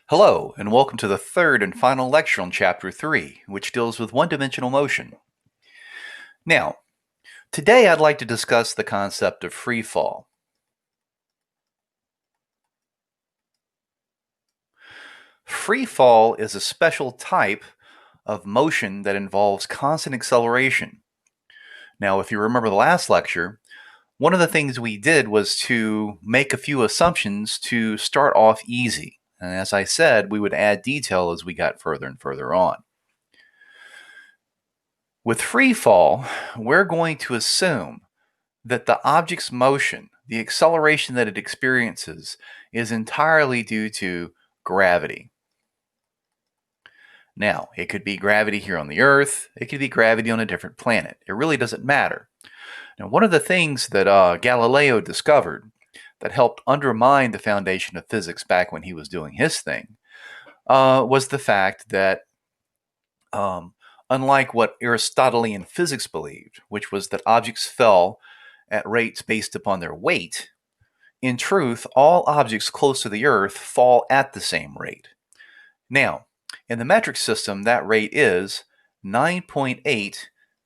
Hello, and welcome to the third and final lecture on Chapter 3, which deals with one-dimensional motion. Now, today I'd like to discuss the concept of free fall. Free fall is a special type of motion that involves constant acceleration. Now, if you remember the last lecture, one of the things we did was to make a few assumptions to start off easy. And as I said, we would add detail as we got further and further on. With free fall, we're going to assume that the object's motion, the acceleration that it experiences, is entirely due to gravity. Now, it could be gravity here on the Earth, it could be gravity on a different planet. It really doesn't matter. Now, one of the things that Galileo discovered that helped undermine the foundation of physics back when he was doing his thing was the fact that unlike what Aristotelian physics believed, which was that objects fell at rates based upon their weight, in truth, all objects close to the Earth fall at the same rate. Now, in the metric system, that rate is 9.8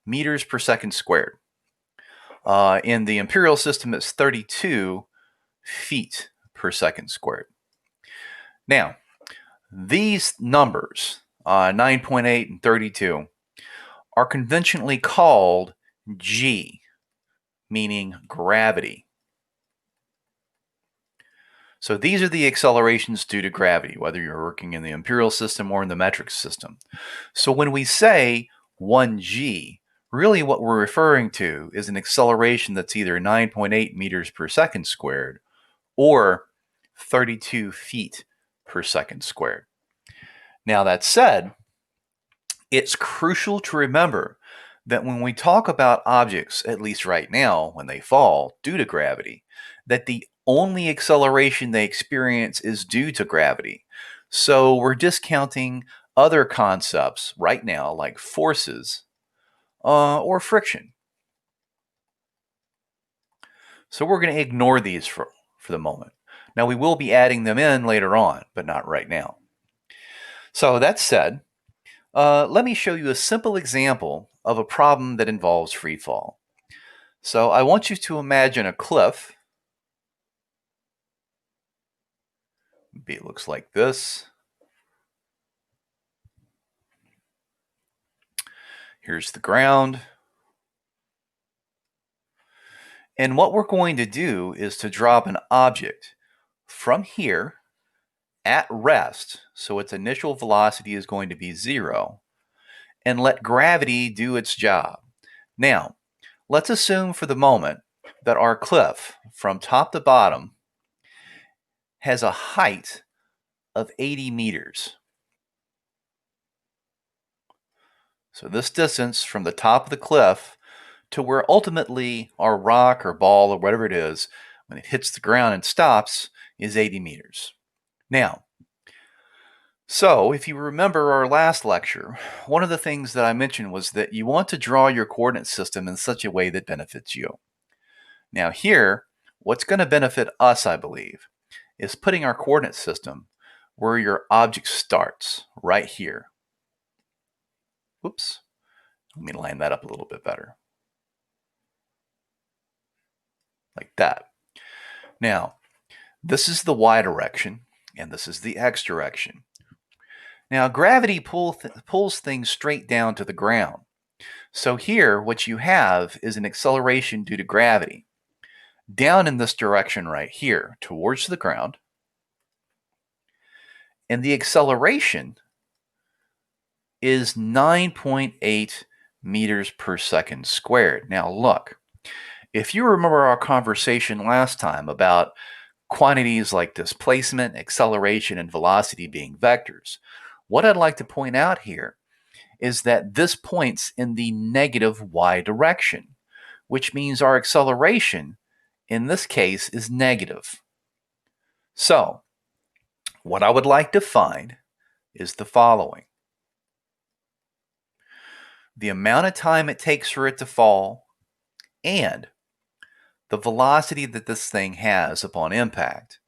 meters per second squared. In the imperial system, it's 32 feet per second squared. Now, these numbers, 9.8 and 32, are conventionally called G, meaning gravity. So these are the accelerations due to gravity, whether you're working in the imperial system or in the metric system. So when we say 1g, really what we're referring to is an acceleration that's either 9.8 meters per second squared or 32 feet per second squared. Now that said, it's crucial to remember that when we talk about objects, at least right now, when they fall due to gravity, that the only acceleration they experience is due to gravity. So we're discounting other concepts right now, like forces or friction. So we're going to ignore these for the moment. Now, we will be adding them in later on, but not right now. So that said, let me show you a simple example of a problem that involves free fall. So I want you to imagine a cliff. Maybe it looks like this. Here's the ground. And what we're going to do is to drop an object from here at rest, so its initial velocity is going to be 0, and let gravity do its job. Now, let's assume for the moment that our cliff from top to bottom has a height of 80 meters. So this distance from the top of the cliff to where ultimately our rock or ball or whatever it is, when it hits the ground and stops, is 80 meters. Now, so if you remember our last lecture, one of the things that I mentioned was that you want to draw your coordinate system in such a way that benefits you. Now here, what's going to benefit us, I believe, is putting our coordinate system where your object starts, right here. Whoops. Let me line that up a little bit better. Like that. Now, this is the y direction, and this is the x direction. Now, gravity pulls things straight down to the ground. So here, what you have is an acceleration due to gravity down in this direction right here, towards the ground. And the acceleration is 9.8 meters per second squared. Now, look, if you remember our conversation last time about quantities like displacement, acceleration, and velocity being vectors, what I'd like to point out here is that this points in the negative y direction, which means our acceleration in this case is negative. So, what I would like to find is the following. The amount of time it takes for it to fall and the velocity that this thing has upon impact.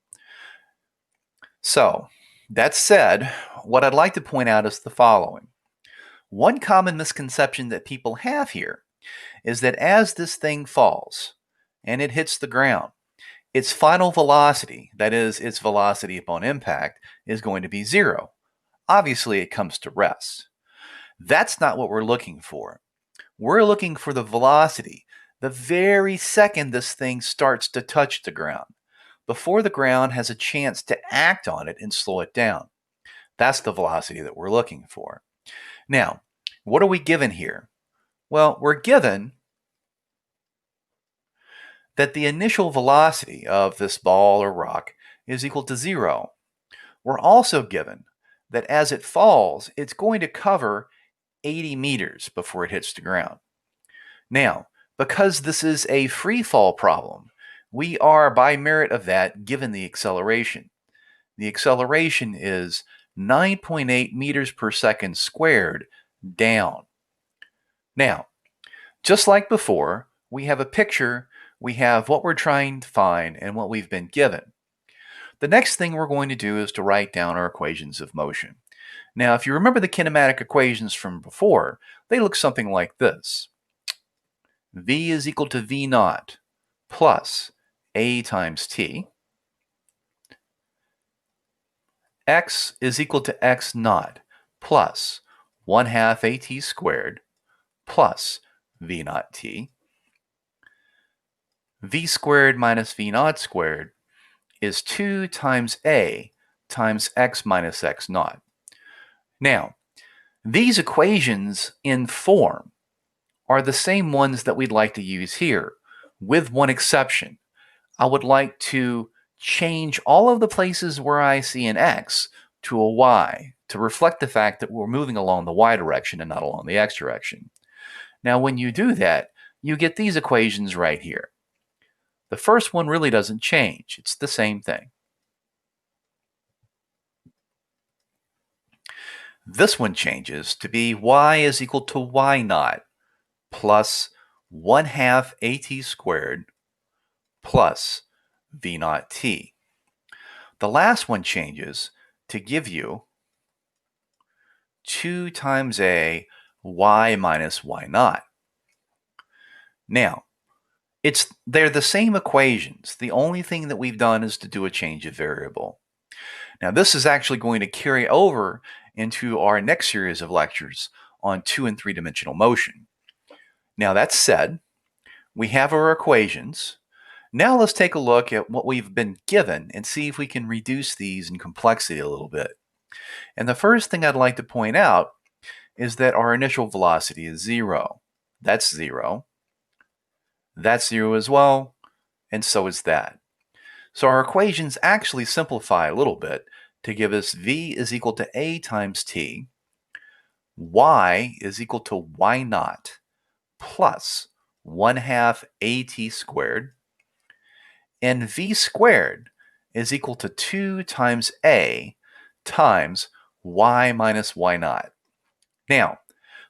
So, That said, what I'd like to point out is the following. One common misconception that people have here is that as this thing falls and it hits the ground, its final velocity, that is, its velocity upon impact, is going to be zero. Obviously, it comes to rest. That's not what we're looking for. We're looking for the velocity the very second this thing starts to touch the ground, before the ground has a chance to act on it and slow it down. That's the velocity that we're looking for. Now, what are we given here? Well, we're given that the initial velocity of this ball or rock is equal to zero. We're also given that as it falls, it's going to cover 80 meters before it hits the ground. Now, because this is a free fall problem, we are, by merit of that, given the acceleration. The acceleration is 9.8 meters per second squared down. Now, just like before, we have a picture, we have what we're trying to find and what we've been given. The next thing we're going to do is to write down our equations of motion. Now, if you remember the kinematic equations from before, they look something like this. V is equal to V naught plus A times T. X is equal to X naught plus 1/2 AT squared plus V naught T. V squared minus V naught squared is 2 times A times X minus X naught. Now, these equations in form are the same ones that we'd like to use here, with one exception. I would like to change all of the places where I see an X to a Y to reflect the fact that we're moving along the Y direction and not along the X direction. Now, when you do that, you get these equations right here. The first one really doesn't change. It's the same thing. This one changes to be Y is equal to Y naught plus 1/2 AT squared plus V naught T. The last one changes to give you 2 times A Y minus Y naught. Now, they're the same equations. The only thing that we've done is to do a change of variable. Now, this is actually going to carry over into our next series of lectures on 2- and 3-dimensional motion. Now, that said, we have our equations. Now let's take a look at what we've been given and see if we can reduce these in complexity a little bit. And the first thing I'd like to point out is that our initial velocity is 0. That's 0. That's 0 as well, and so is that. So our equations actually simplify a little bit to give us V is equal to A times T, Y is equal to Y naught plus 1/2 AT squared, and V squared is equal to 2 times A times Y minus Y naught. Now,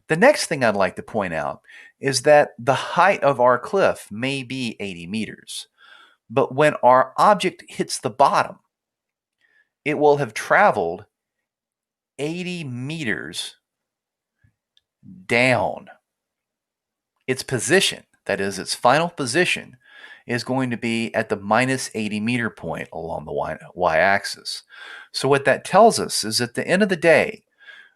the next thing I'd like to point out is that the height of our cliff may be 80 meters, but when our object hits the bottom, it will have traveled 80 meters down. Its position, that is, its final position, is going to be at the minus 80 meter point along the y-axis. So what that tells us is at the end of the day,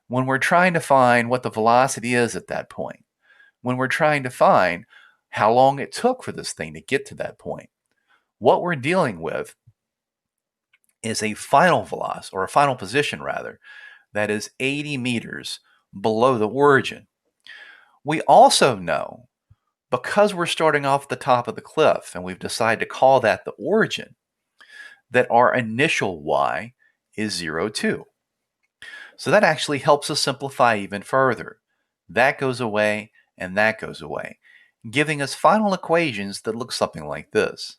when we're trying to find what the velocity is at that point, when we're trying to find how long it took for this thing to get to that point, what we're dealing with is a final velocity, or a final position rather, that is 80 meters below the origin. We also know, because we're starting off the top of the cliff and we've decided to call that the origin, that our initial y is 0, 2. So that actually helps us simplify even further. That goes away and that goes away, giving us final equations that look something like this.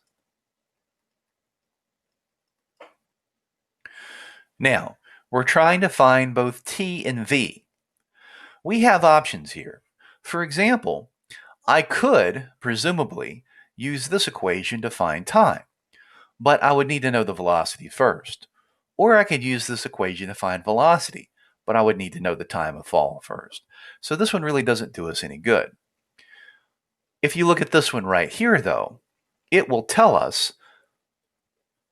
Now, we're trying to find both t and v. We have options here. For example, I could, presumably, use this equation to find time, but I would need to know the velocity first. Or I could use this equation to find velocity, but I would need to know the time of fall first. So this one really doesn't do us any good. If you look at this one right here, though, it will tell us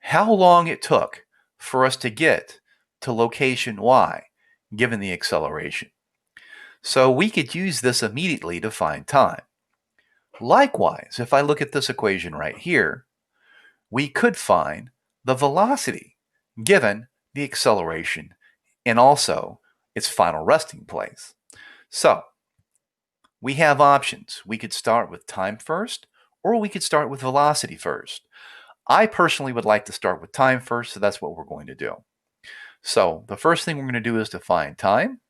how long it took for us to get to location Y, given the acceleration. So we could use this immediately to find time. Likewise, if I look at this equation right here, we could find the velocity given the acceleration and also its final resting place. So we have options. We could start with time first, or we could start with velocity first. I personally would like to start with time first, so that's what we're going to do. So the first thing we're going to do is define time.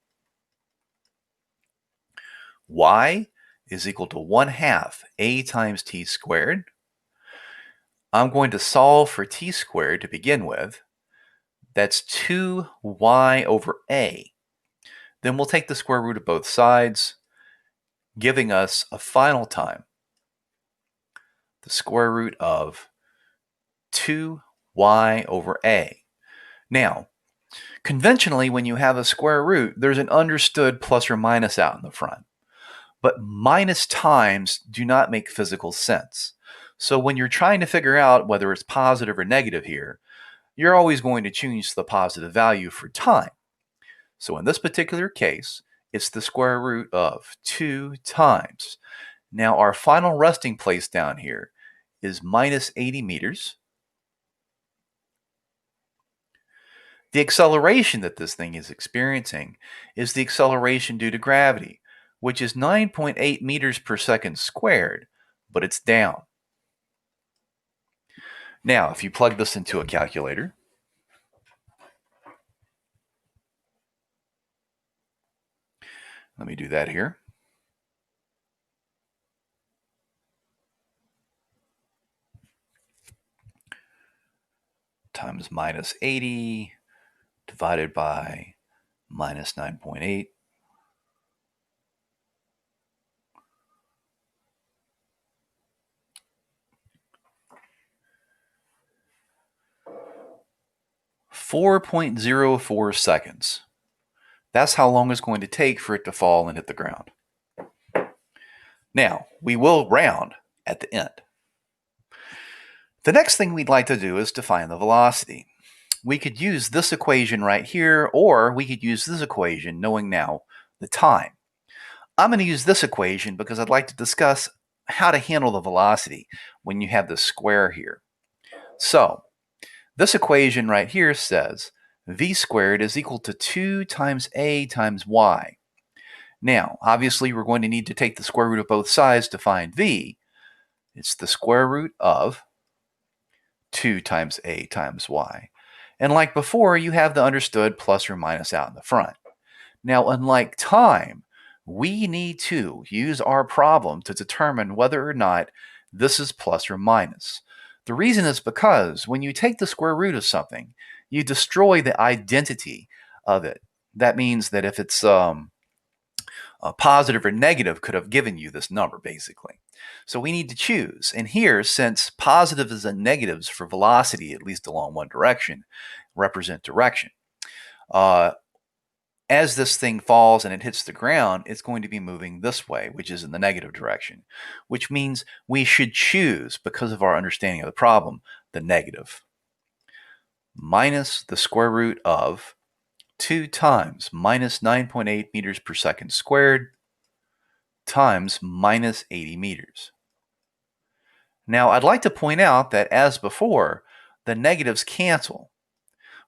Y is equal to 1/2 a times t squared. I'm going to solve for t squared to begin with. That's 2y over a. Then we'll take the square root of both sides, giving us a final time. The square root of 2y over a. Now, conventionally, when you have a square root, there's an understood plus or minus out in the front. But minus times do not make physical sense. So when you're trying to figure out whether it's positive or negative here, you're always going to choose the positive value for time. So in this particular case, it's the square root of 2 times. Now our final resting place down here is minus 80 meters. The acceleration that this thing is experiencing is the acceleration due to gravity, which is 9.8 meters per second squared, but it's down. Now, if you plug this into a calculator, let me do that here. Times minus 80 divided by minus 9.8. .04 seconds. That's how long it's going to take for it to fall and hit the ground. Now, we will round at the end. The next thing we'd like to do is to find the velocity. We could use this equation right here, or we could use this equation knowing now the time. I'm going to use this equation because I'd like to discuss how to handle the velocity when you have the square here. So, this equation right here says v squared is equal to 2 times a times y. Now, obviously, we're going to need to take the square root of both sides to find v. It's the square root of 2 times a times y. And like before, you have the understood plus or minus out in the front. Now, unlike time, we need to use our problem to determine whether or not this is plus or minus. The reason is because when you take the square root of something, you destroy the identity of it. That means that if it's positive or negative, could have given you this number, basically. So we need to choose. And here, since positives and negatives for velocity, at least along one direction, represent direction, as this thing falls and it hits the ground, it's going to be moving this way, which is in the negative direction, which means we should choose, because of our understanding of the problem, the negative. Minus the square root of 2 times minus 9.8 meters per second squared times minus 80 meters. Now, I'd like to point out that, as before, the negatives cancel,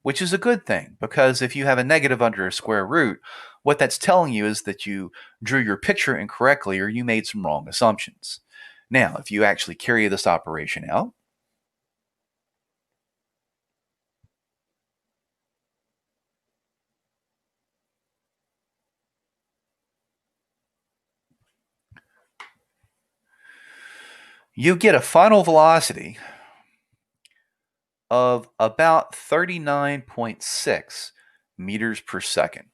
which is a good thing, because if you have a negative under a square root, what that's telling you is that you drew your picture incorrectly or you made some wrong assumptions. Now, if you actually carry this operation out, you get a final velocity of about 39.6 meters per second.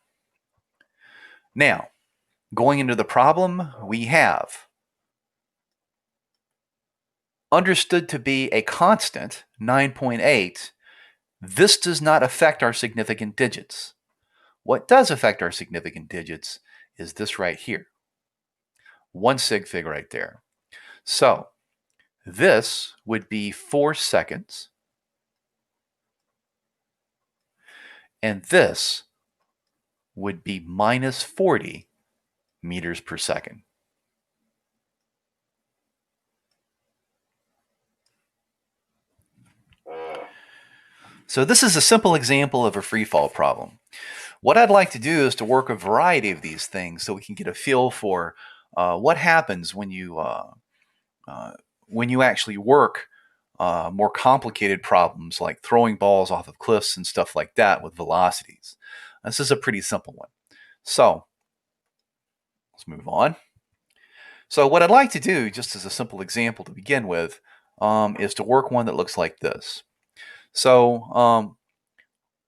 Now, going into the problem, we have understood to be a constant, 9.8, This does not affect our significant digits. What does affect our significant digits is this right here. 1 sig fig right there. So this would be 4 seconds. And this would be minus 40 meters per second. So this is a simple example of a free fall problem. What I'd like to do is to work a variety of these things so we can get a feel for what happens when you actually work more complicated problems like throwing balls off of cliffs and stuff like that with velocities. This is a pretty simple one. So let's move on. So what I'd like to do, just as a simple example to begin with, is to work one that looks like this. So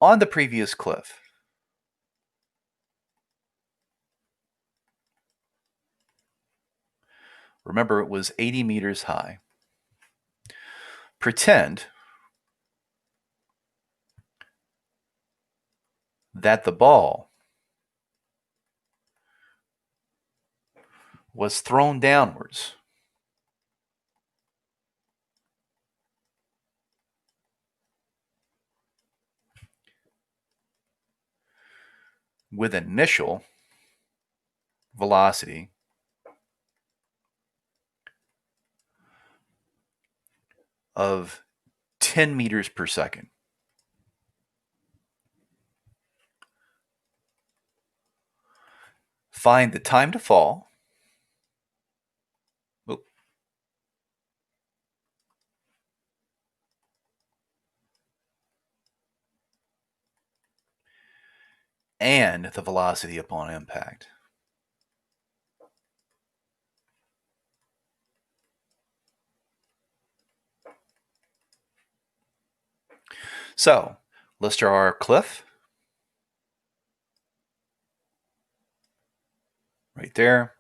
on the previous cliff, remember it was 80 meters high. Pretend that the ball was thrown downwards with initial velocity of 10 meters per second. Find the time to fall. Oop. And the velocity upon impact. So let's draw our cliff. Right there.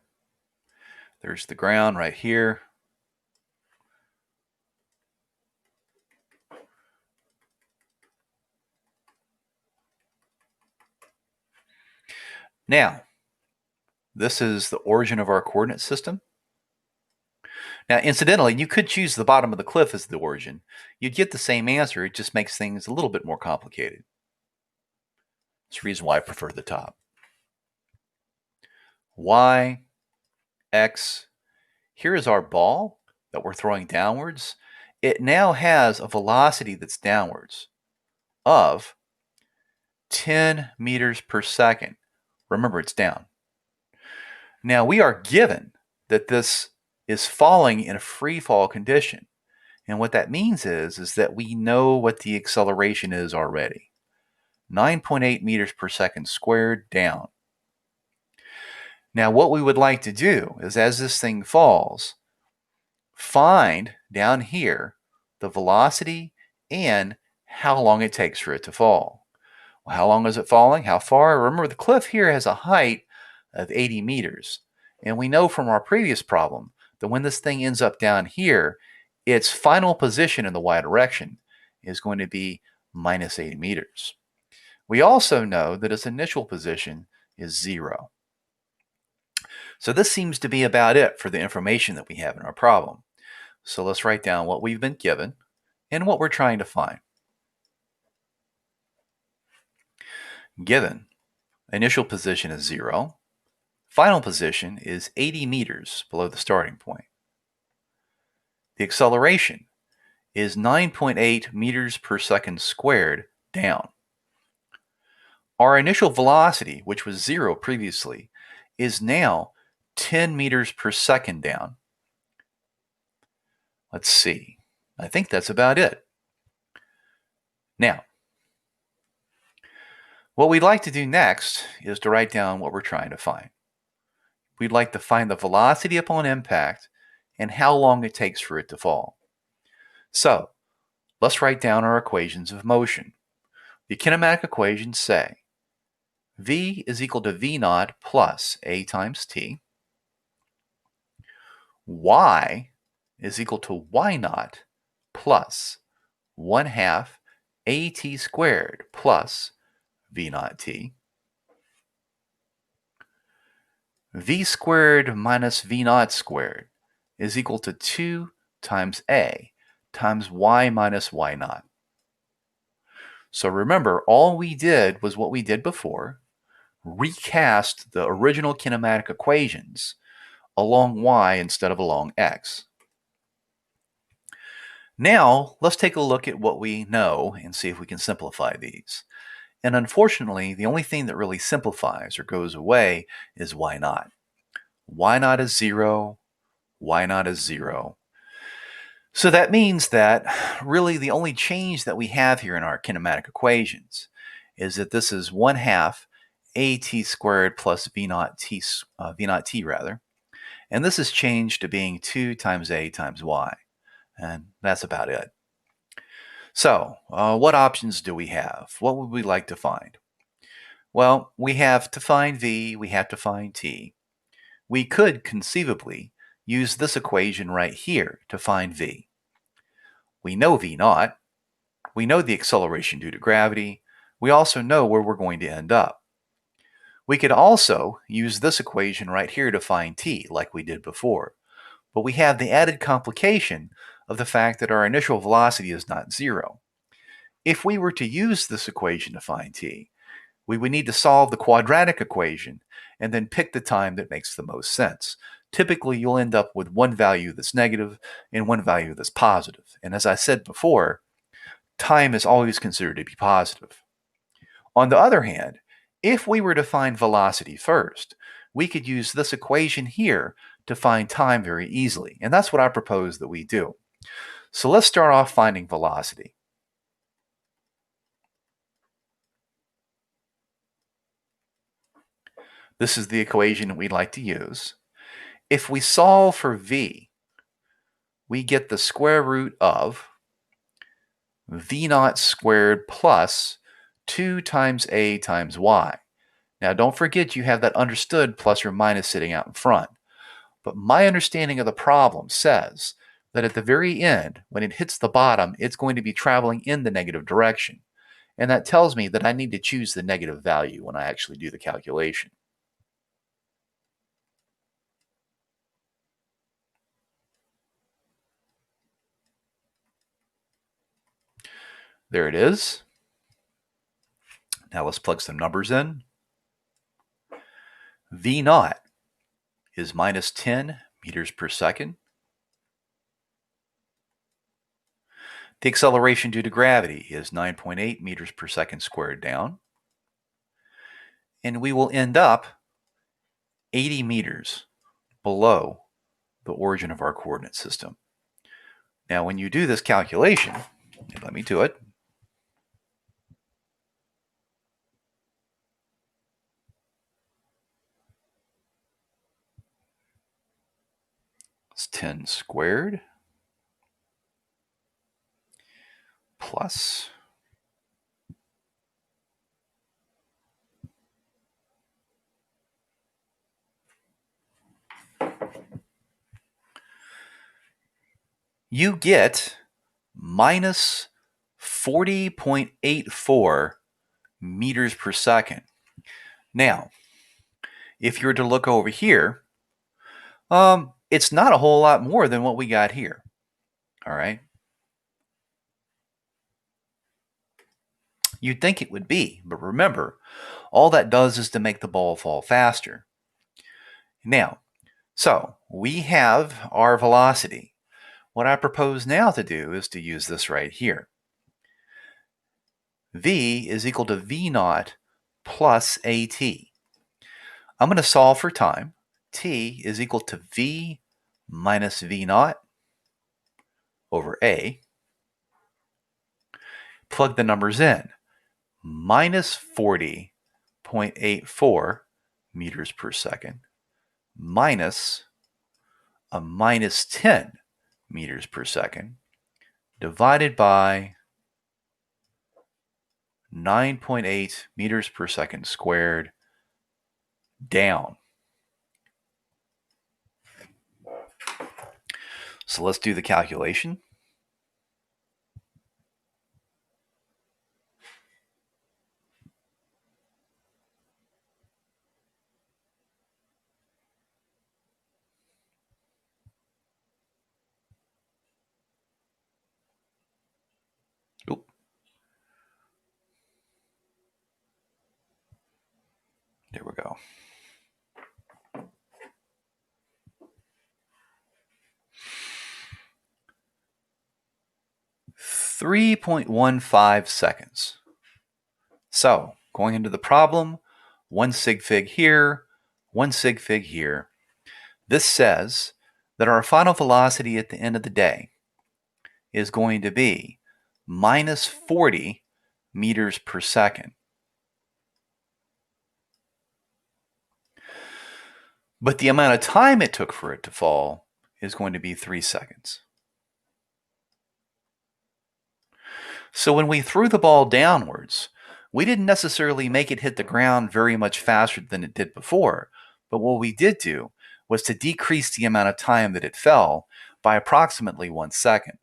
There's the ground right here. Now, this is the origin of our coordinate system. Now, incidentally, you could choose the bottom of the cliff as the origin. You'd get the same answer. It just makes things a little bit more complicated. That's the reason why I prefer the top. Y, X. Here is our ball that we're throwing downwards. It now has a velocity that's downwards of 10 meters per second. Remember, it's down. Now, we are given that this is falling in a free fall condition. And what that means is that we know what the acceleration is already. 9.8 meters per second squared down. Now, what we would like to do is as this thing falls, find down here the velocity and how long it takes for it to fall. Well, how long is it falling? How far? Remember, the cliff here has a height of 80 meters. And we know from our previous problem that when this thing ends up down here, its final position in the y direction is going to be minus 80 meters. We also know that its initial position is 0. So this seems to be about it for the information that we have in our problem. So let's write down what we've been given and what we're trying to find. Given, initial position is 0. Final position is 80 meters below the starting point. The acceleration is 9.8 meters per second squared down. Our initial velocity, which was 0 previously, is now 10 meters per second down. Let's see. I think that's about it. Now, what we'd like to do next is to write down what we're trying to find. We'd like to find the velocity upon impact and how long it takes for it to fall. So, let's write down our equations of motion. The kinematic equations say V is equal to V naught plus A times T. Y is equal to Y naught plus 1/2 at squared plus v naught t. V squared minus v naught squared is equal to 2 times a times y minus y naught. So remember, all we did was what we did before, recast the original kinematic equations along y instead of along x. Now, let's take a look at what we know and see if we can simplify these. And unfortunately, the only thing that really simplifies or goes away is y naught. Y naught is 0, y naught is 0. So that means that really the only change that we have here in our kinematic equations is that this is 1/2 at squared plus v naught t, and this is changed to being 2 times a times y, and that's about it. So what options do we have? What would we like to find? Well, we have to find v, we have to find t. We could conceivably use this equation right here to find v. We know v naught, we know the acceleration due to gravity, we also know where we're going to end up. We could also use this equation right here to find t, like we did before, but we have the added complication of the fact that our initial velocity is not 0. If we were to use this equation to find t, we would need to solve the quadratic equation and then pick the time that makes the most sense. Typically, you'll end up with one value that's negative and one value that's positive. And as I said before, time is always considered to be positive. On the other hand, if we were to find velocity first, we could use this equation here to find time very easily. And that's what I propose that we do. So let's start off finding velocity. This is the equation that we'd like to use. If we solve for v, we get the square root of v naught squared plus 2 times a times y. Now don't forget you have that understood plus or minus sitting out in front. But my understanding of the problem says that at the very end, when it hits the bottom, it's going to be traveling in the negative direction. And that tells me that I need to choose the negative value when I actually do the calculation. There it is. Now let's plug some numbers in. V naught is minus 10 meters per second. The acceleration due to gravity is 9.8 meters per second squared down. And we will end up 80 meters below the origin of our coordinate system. Now, when you do this calculation, let me do it. It's 10 squared plus you get minus 40.84 meters per second. Now, if you were to look over here, it's not a whole lot more than what we got here. All right. You'd think it would be, but remember, all that does is to make the ball fall faster. Now, so we have our velocity. What I propose now to do is to use this right here. V is equal to V naught plus AT. I'm going to solve for time. T is equal to V minus V naught over A. Plug the numbers in. Minus 40.84 meters per second minus a minus 10 meters per second divided by 9.8 meters per second squared down. So let's do the calculation. There we go. 3.15 seconds. So, going into the problem, 1 sig fig here, 1 sig fig here. This says that our final velocity at the end of the day is going to be minus 40 meters per second. But the amount of time it took for it to fall is going to be 3 seconds. So when we threw the ball downwards, we didn't necessarily make it hit the ground very much faster than it did before. But what we did do was to decrease the amount of time that it fell by approximately 1 second.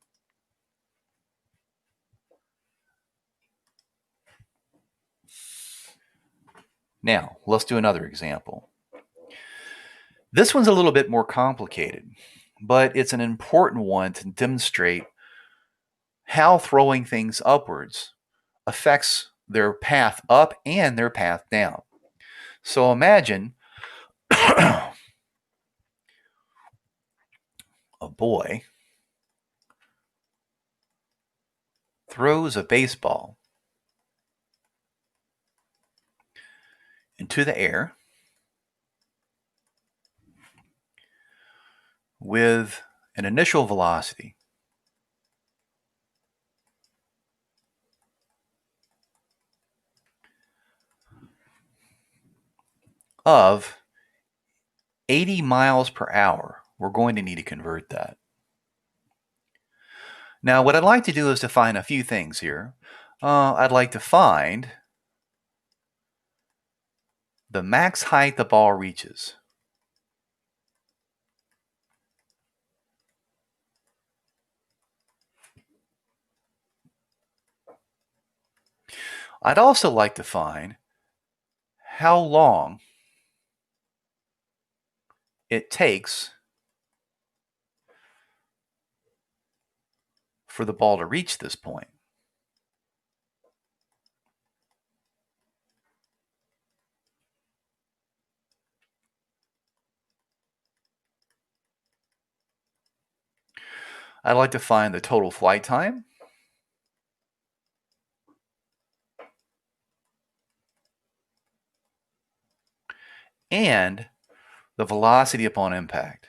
Now, let's do another example. This one's a little bit more complicated, but it's an important one to demonstrate how throwing things upwards affects their path up and their path down. So imagine a boy throws a baseball into the air with an initial velocity of 80 miles per hour. We're going to need to convert that. Now, what I'd like to do is define a few things here. I'd like to find the max height the ball reaches. I'd also like to find how long it takes for the ball to reach this point. I'd like to find the total flight time. And the velocity upon impact.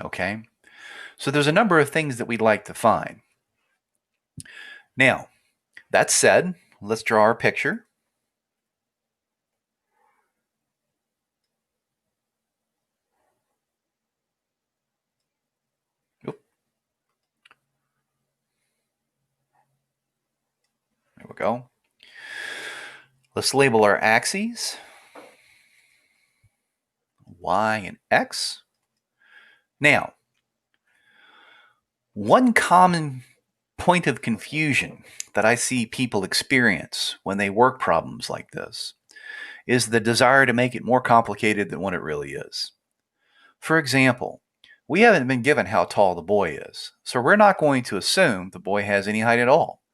Okay, so there's a number of things that we'd like to find. Now, that said, let's draw our picture. Oop. There we go. Let's label our axes, y and x. Now, one common point of confusion that I see people experience when they work problems like this is the desire to make it more complicated than what it really is. For example, we haven't been given how tall the boy is, so we're not going to assume the boy has any height at all.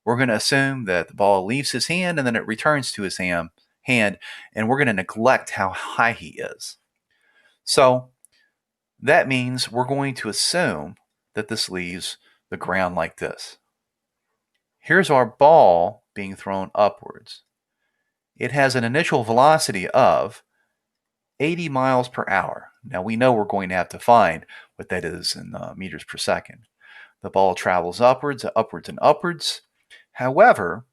We're going to assume that the ball leaves his hand and then it returns to his hand, and we're going to neglect how high he is. So that means we're going to assume that this leaves the ground like this. Here's our ball being thrown upwards. It has an initial velocity of 80 miles per hour. Now we know we're going to have to find what that is in meters per second. The ball travels upwards, upwards, and upwards. However,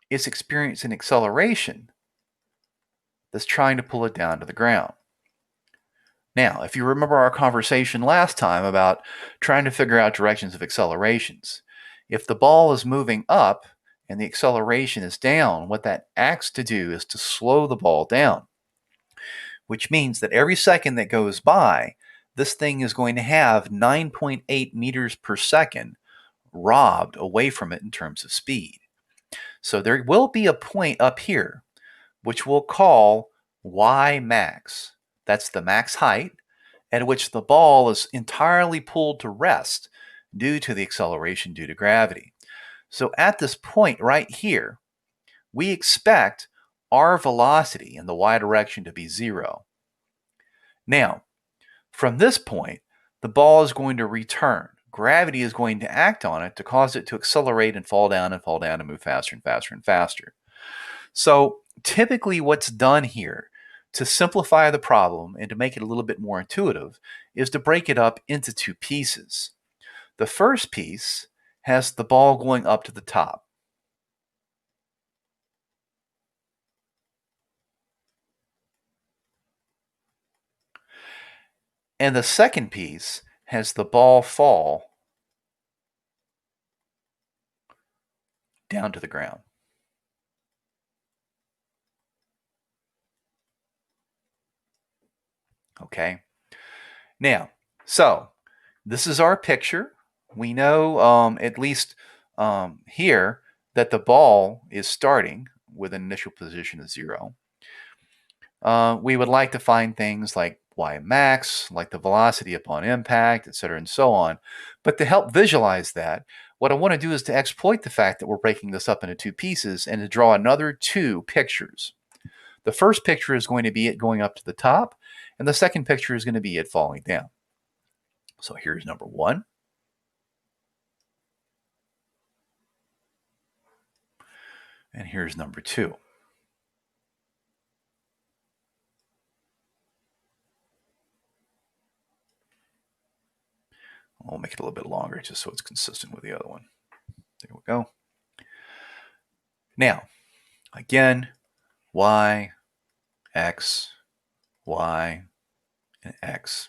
it's experiencing acceleration that's trying to pull it down to the ground. Now, if you remember our conversation last time about trying to figure out directions of accelerations, if the ball is moving up and the acceleration is down, what that acts to do is to slow the ball down, which means that every second that goes by, this thing is going to have 9.8 meters per second robbed away from it in terms of speed. So there will be a point up here, which we'll call Y max. That's the max height at which the ball is entirely pulled to rest due to the acceleration due to gravity. So at this point right here, we expect our velocity in the y direction to be 0. Now, from this point, the ball is going to return. Gravity is going to act on it to cause it to accelerate and fall down and move faster and faster and faster. So typically what's done here to simplify the problem and to make it a little bit more intuitive is to break it up into two pieces. The first piece has the ball going up to the top. And the second piece has the ball fall down to the ground. Okay. Now, so this is our picture. We know at least here that the ball is starting with an initial position of 0. We would like to find things like y max, like the velocity upon impact, etc., and so on. But to help visualize that, what I want to do is to exploit the fact that we're breaking this up into two pieces and to draw another two pictures. The first picture is going to be it going up to the top, and the second picture is going to be it falling down. So here's number 1. And here's number 2. I'll make it a little bit longer just so it's consistent with the other one. There we go. Now, again, y, x, y, and x.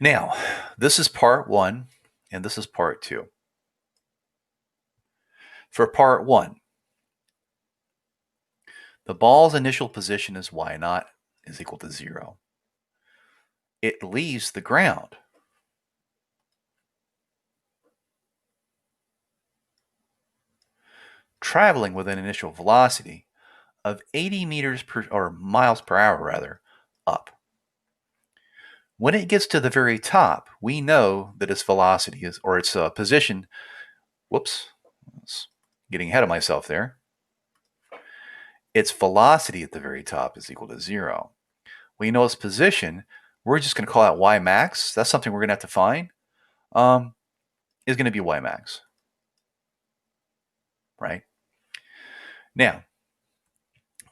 Now, this is part 1, and this is part 2. For part 1, the ball's initial position is y naught is equal to 0. It leaves the ground. Traveling with an initial velocity of 80 meters per, or miles per hour rather, up. When it gets to the very top, we know that its velocity is, or its position, whoops, getting ahead of myself there. Its velocity at the very top is equal to 0. We know its position, we're just going to call out y max. That's something we're going to have to find. Is going to be y max, right? Now,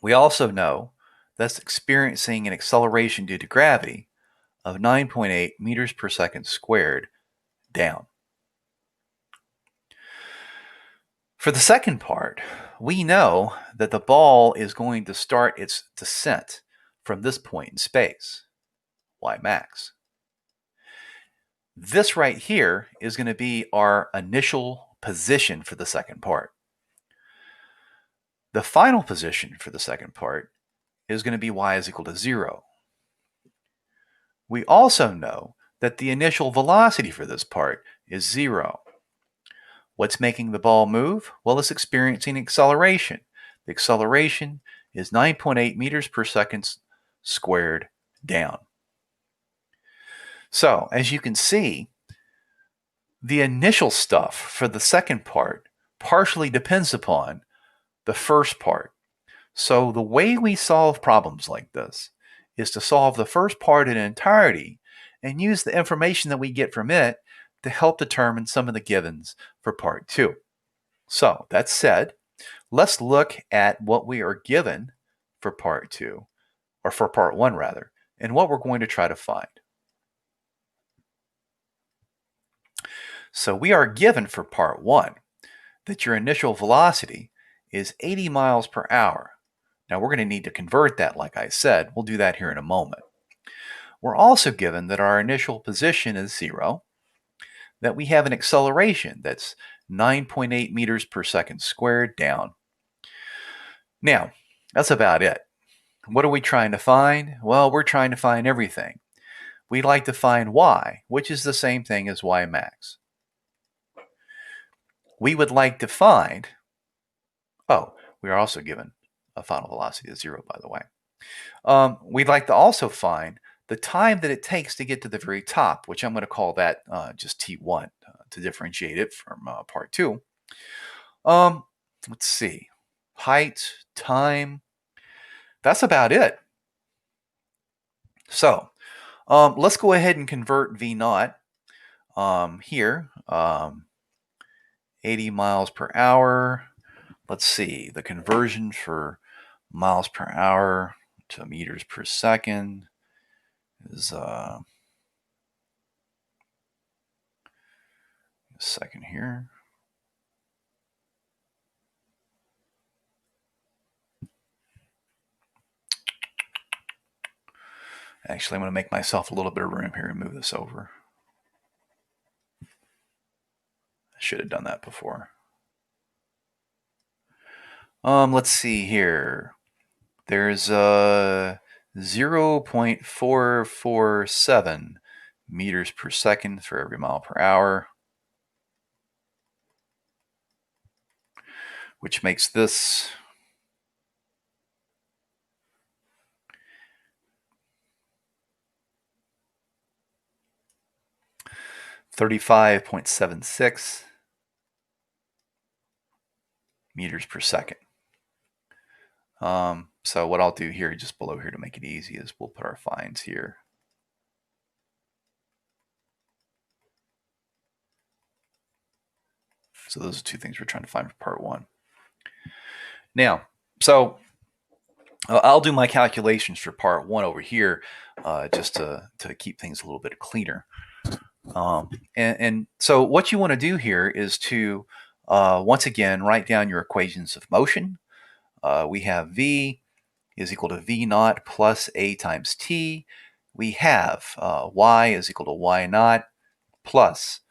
we also know that's experiencing an acceleration due to gravity of 9.8 meters per second squared down. For the second part, we know that the ball is going to start its descent from this point in space, y max. This right here is going to be our initial position for the second part. The final position for the second part is going to be y is equal to 0. We also know that the initial velocity for this part is 0. What's making the ball move? Well, it's experiencing acceleration. The acceleration is 9.8 meters per second squared down. So, as you can see, the initial stuff for the second part partially depends upon the first part. So the way we solve problems like this is to solve the first part in entirety and use the information that we get from it to help determine some of the givens for part 2. So that said, let's look at what we are given for part 2, or for part 1 rather, and what we're going to try to find. So we are given for part 1 that your initial velocity is 80 miles per hour. Now we're going to need to convert that, like I said. We'll do that here in a moment. We're also given that our initial position is 0, that we have an acceleration that's 9.8 meters per second squared down. Now, that's about it. What are we trying to find? Well, we're trying to find everything. We'd like to find y, which is the same thing as y max. We would like to find, we are also given a final velocity of 0, by the way. We'd like to also find the time that it takes to get to the very top, which I'm going to call that just T1 to differentiate it from part 2. Let's see. Height, time. That's about it. So let's go ahead and convert V naught here. 80 miles per hour. Let's see. The conversion for miles per hour to meters per second is a second here. Actually, I'm going to make myself a little bit of room here and move this over. I should have done that before. Let's see here. There's 0.447 meters per second for every mile per hour, which makes this 35.76 meters per second. So what I'll do here, just below here to make it easy, is we'll put our fines here. So those are two things we're trying to find for part 1. Now, so I'll do my calculations for part 1 over here, just to keep things a little bit cleaner. And so what you want to do here is to, once again, write down your equations of motion. We have V is equal to V naught plus A times T. We have Y is equal to Y naught plus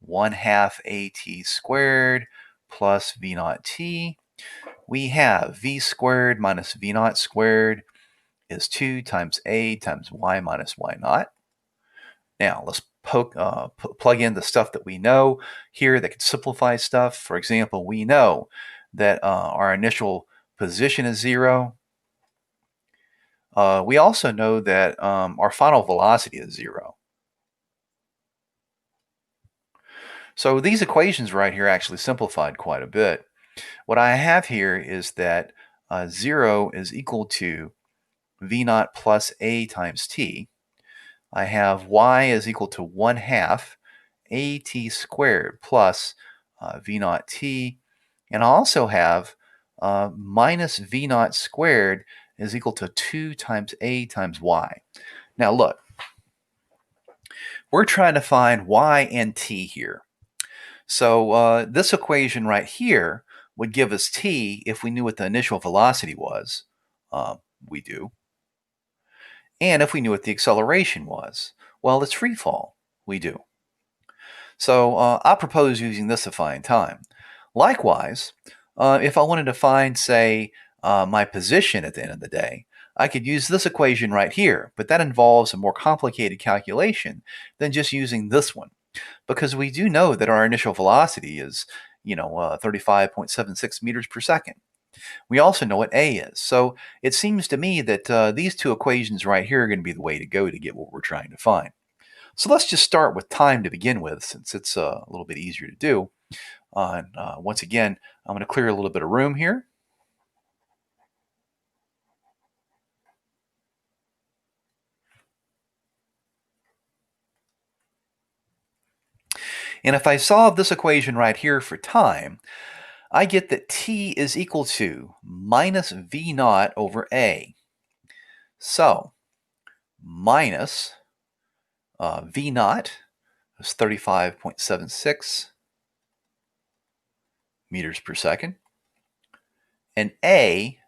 1/2 AT squared plus V naught T. We have V squared minus V naught squared is 2 times A times Y minus Y naught. Now let's plug in the stuff that we know here that can simplify stuff. For example, we know that our initial position is 0. We also know that our final velocity is 0. So these equations right here actually simplified quite a bit. What I have here is that 0 is equal to V naught plus A times T. I have Y is equal to 1/2 AT squared plus V naught T. And I also have minus V naught squared is equal to 2 times A times Y. Now look, we're trying to find Y and T here. So this equation right here would give us T if we knew what the initial velocity was. We do. And if we knew what the acceleration was. Well, it's free fall. We do. So I propose using this to find time. Likewise, if I wanted to find, say, my position at the end of the day, I could use this equation right here, but that involves a more complicated calculation than just using this one, because we do know that our initial velocity is, 35.76 meters per second. We also know what A is. So it seems to me that these two equations right here are going to be the way to go to get what we're trying to find. So let's just start with time to begin with, since it's a little bit easier to do. Once again, I'm going to clear a little bit of room here. And if I solve this equation right here for time, I get that T is equal to minus V naught over A. So minus V naught is 35.76 meters per second. And A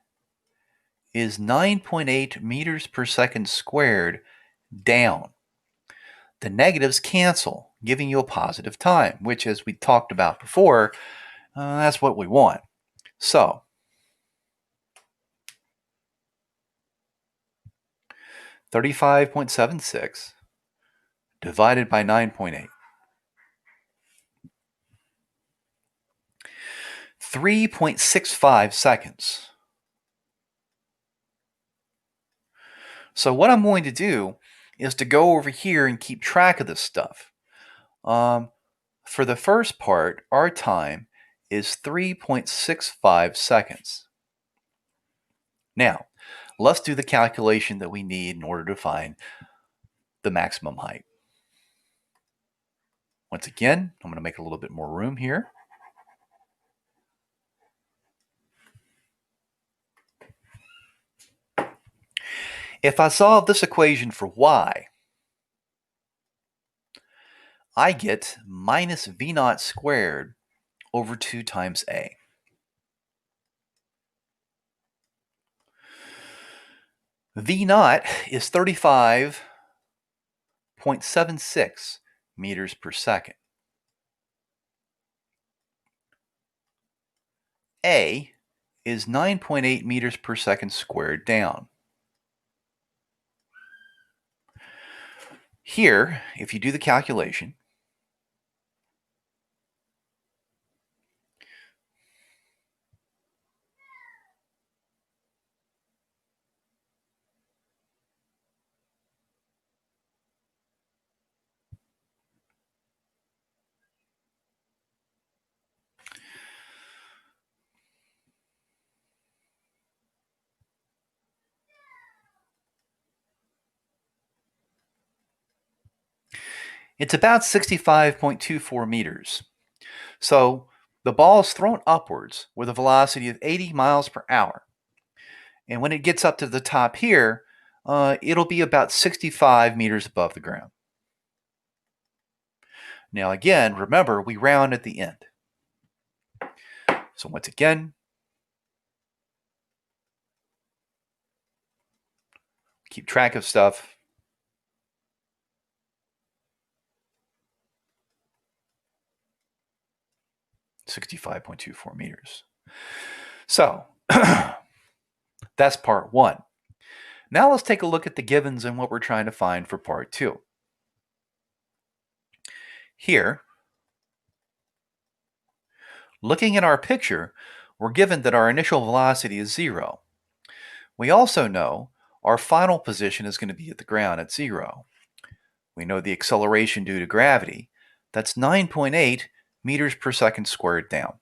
is 9.8 meters per second squared down. The negatives cancel, giving you a positive time, which, as we talked about before, that's what we want. So, $35.76 divided by 9.8. 3.65 seconds. So what I'm going to do is to go over here and keep track of this stuff. For the first part, our time is 3.65 seconds. Now, let's do the calculation that we need in order to find the maximum height. Once again, I'm going to make a little bit more room here. If I solve this equation for y, I get minus v naught squared over 2 times a. V naught is 35.76 meters per second. A is 9.8 meters per second squared down. Here, if you do the calculation, it's about 65.24 meters. So the ball is thrown upwards with a velocity of 80 miles per hour. And when it gets up to the top here, it'll be about 65 meters above the ground. Now again, remember, we round at the end. So once again, keep track of stuff. $65.24 meters. So that's part one. Now let's take a look at the givens and what we're trying to find for part two. Here, looking at our picture, we're given that our initial velocity is 0. We also know our final position is going to be at the ground at 0. We know the acceleration due to gravity. That's 9.8 meters per second squared down.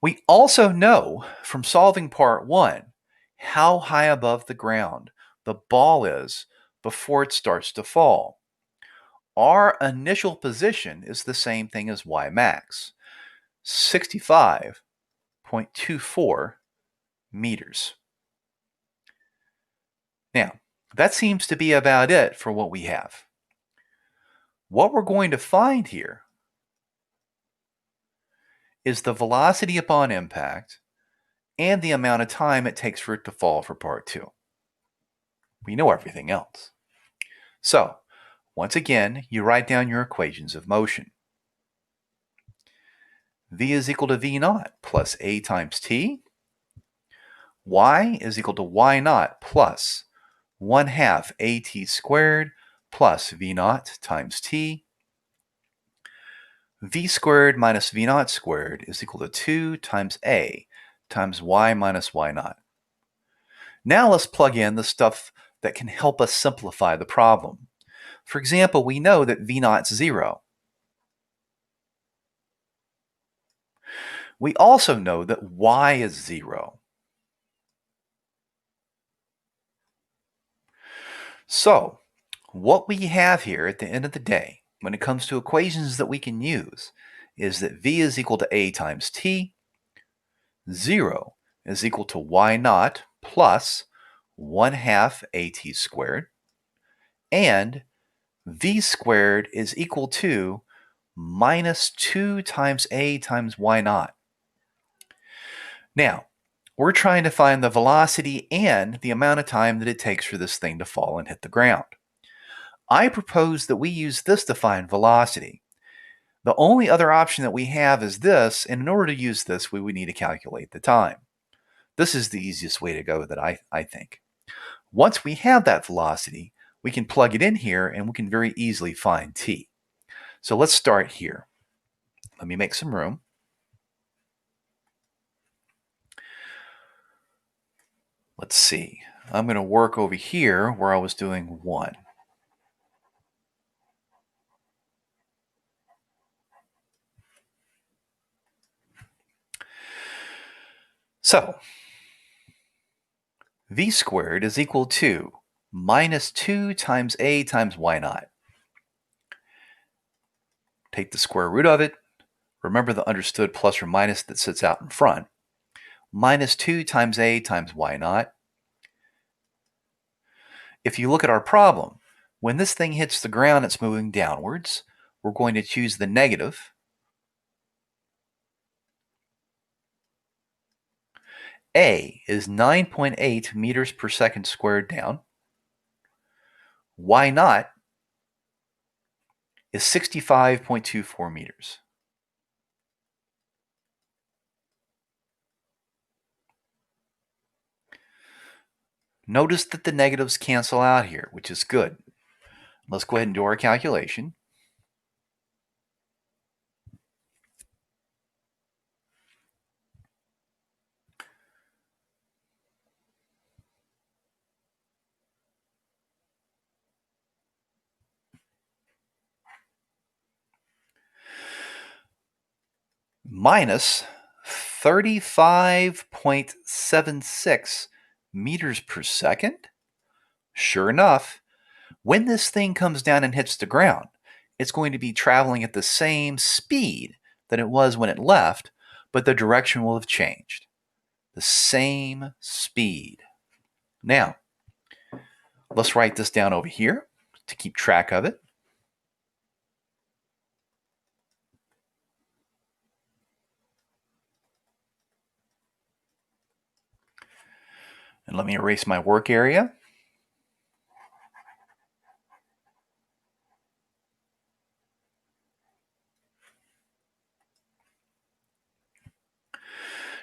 We also know from solving part one how high above the ground the ball is before it starts to fall. Our initial position is the same thing as y max, 65.24 meters. Now, that seems to be about it for what we have. What we're going to find here is the velocity upon impact and the amount of time it takes for it to fall for part two. We know everything else. So, once again, you write down your equations of motion. V is equal to V naught plus A times T. Y is equal to Y naught plus 1/2 AT squared plus V naught times T. V squared minus V naught squared is equal to 2 times A times Y minus Y naught. Now let's plug in the stuff that can help us simplify the problem. For example, we know that V naught's 0. We also know that Y is 0. So, what we have here at the end of the day, when it comes to equations that we can use, is that V is equal to A times T, 0 is equal to Y naught plus 1/2 AT squared, and V squared is equal to minus 2 times A times Y naught. Now, we're trying to find the velocity and the amount of time that it takes for this thing to fall and hit the ground. I propose that we use this to find velocity. The only other option that we have is this, and in order to use this, we would need to calculate the time. This is the easiest way to go that I think. Once we have that velocity, we can plug it in here and we can very easily find t. So let's start here. Let me make some room. Let's see. I'm going to work over here where I was doing 1. So, v squared is equal to minus 2 times a times y naught. Take the square root of it. Remember the understood plus or minus that sits out in front. Minus 2 times a times y naught. If you look at our problem, when this thing hits the ground, it's moving downwards. We're going to choose the negative. A is 9.8 meters per second squared down. Y naught is 65.24 meters. Notice that the negatives cancel out here, which is good. Let's go ahead and do our calculation. Minus 35.76 meters per second? Sure enough, when this thing comes down and hits the ground, it's going to be traveling at the same speed that it was when it left, but the direction will have changed. The same speed. Now, let's write this down over here to keep track of it. And let me erase my work area.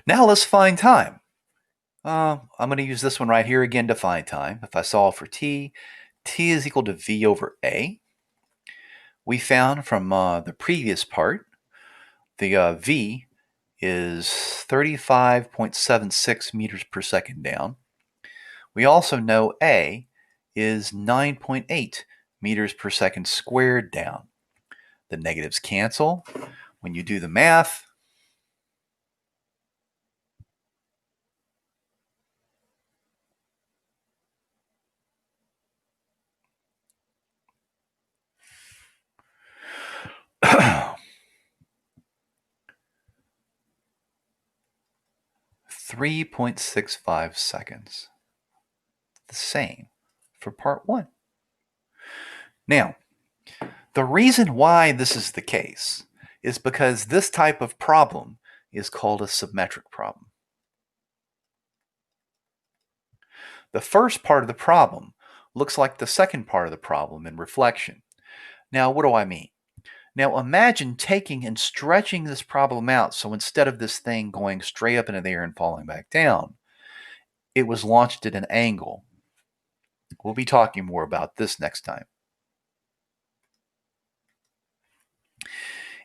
Now let's find time. I'm going to use this one right here again to find time. If I solve for t is equal to v over a. We found from the previous part, the v is 35.76 meters per second down. We also know a is 9.8 meters per second squared down. The negatives cancel. When you do the math, (3.65 seconds). The same for part 1. Now, the reason why this is the case is because this type of problem is called a symmetric problem. The first part of the problem looks like the second part of the problem in reflection. Now, what do I mean? Now, imagine taking and stretching this problem out, so instead of this thing going straight up into the air and falling back down, it was launched at an angle. We'll be talking more about this next time.